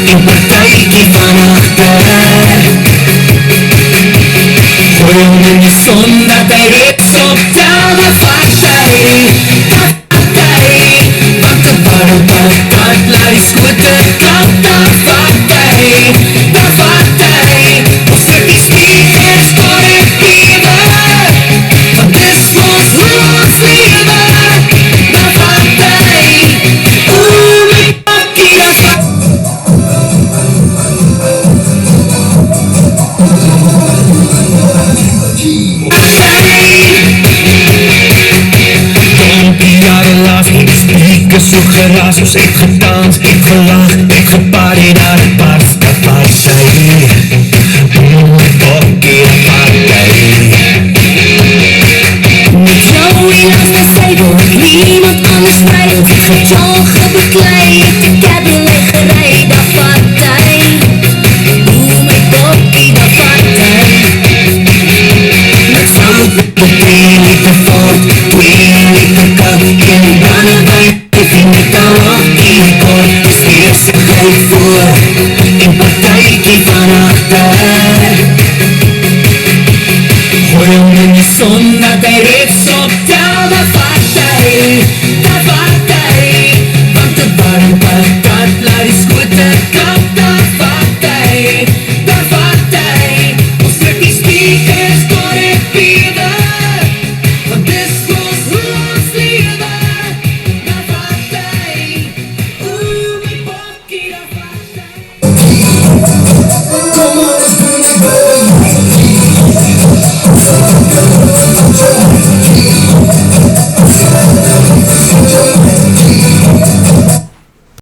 In partijtje van achter gooi je zondag bij rust op de partij. Want de barricade laat is goed de kant de partij. Of het is niet eens collectieve, want het is ons roos liever. De partij, mijn pakkie als Jarenlang, ik heb zo geraasd, ik gedanst, ik gelachen, ik gepaard in aan het